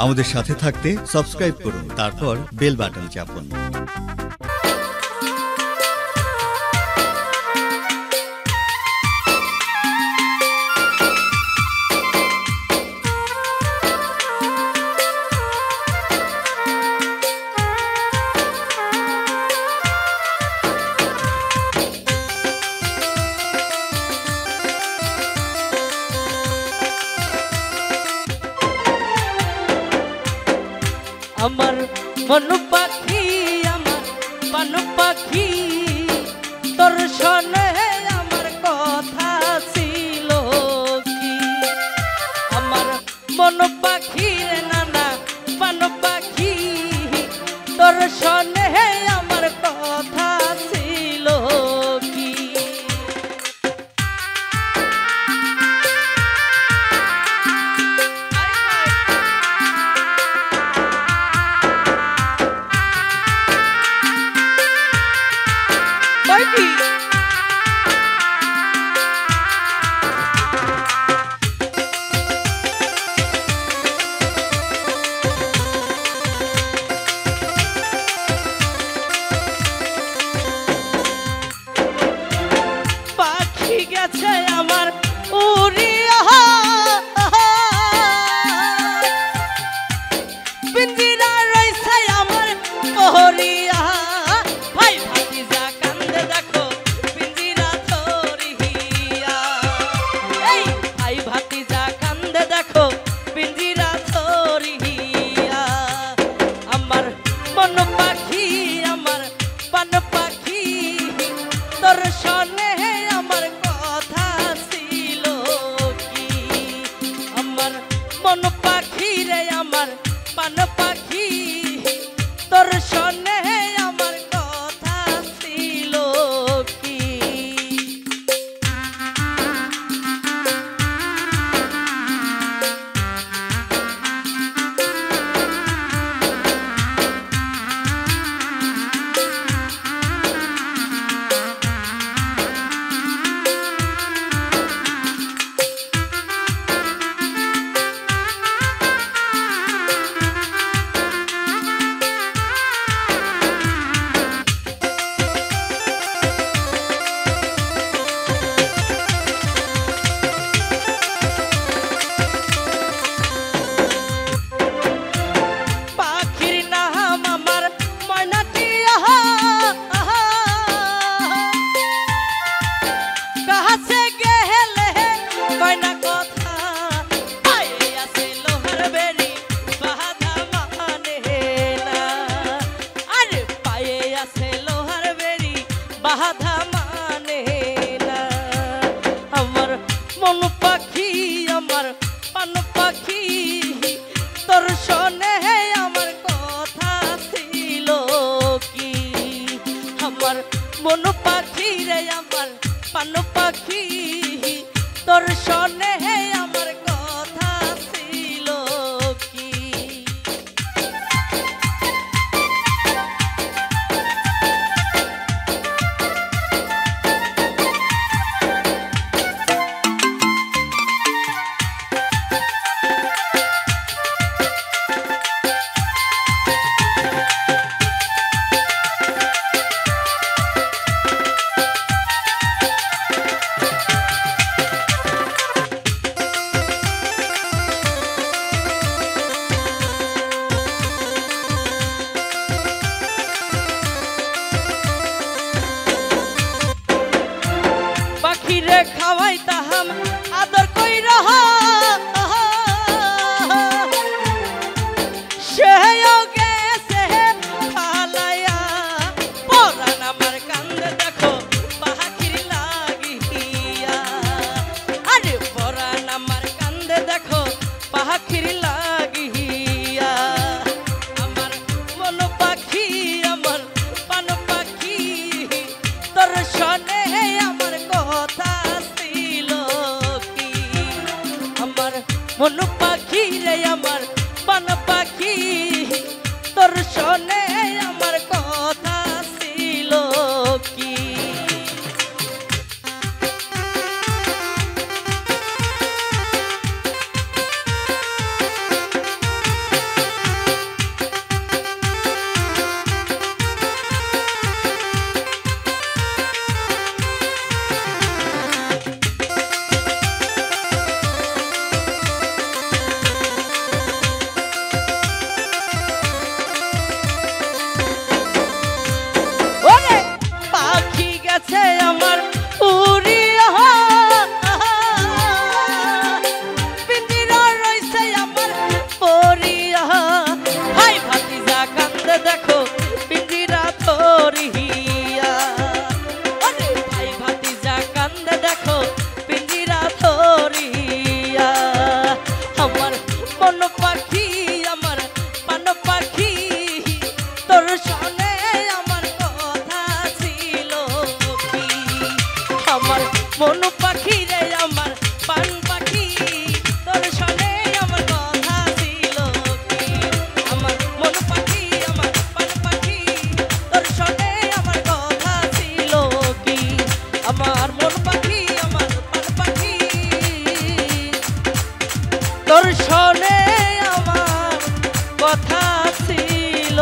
আমাদের সাথে থাকতে সাবস্ক্রাইব করুন, তারপর বেল বাটন চাপুন। আমার মন পাখি আমার পান পাখি তোর শোনে আমার কথা ছিল কি। আমার মন পাখি রে নানা পান পাখি তোর শোনে আমার কথা ছিল কি। পাখি গেছে আমার উড়িয়া পিঞ্জিরা রইছে আমার পহরিয়া। ভাই ভাতিজা কান্দে দেখো পিঞ্জিরা ধরিয়া। এই ভাই ভাতিজা কান্দে দেখো পিঞ্জিরা ধরিয়া। আমার মন পাখি আমার পান পাখি তোর শোনে আমার কথা ছিল কি। আমার মন পাখি রে আমার পান পাখি তোর শোনে আমার কথা ছিল কি। বাধা মানে না আমার মন পাখি আমার পান পাখি তোর শোনে আমার কথা ছিল কি। আমার মন পাখি রে আমার পান পাখি তোর শোনে আমার কথা ছিল কি। পাখিরে খাওয়াইতাম আদর কইরা সেও গেছে ফালাইয়া। পরাণ আমার কান্দে দেখো পাখির লাগিয়া। আরে পরাণ আমার কান্দে দেখো পাখির লাগিয়া। আমার মন পাখি আমার পান পাখি তোর শোনে আমার কথা ছিল কি। আমার মন পাখি রে আমার পান পাখি তোর শোনে আমার কথা ছিল কি। তোর শোনে আমার কথা ছিল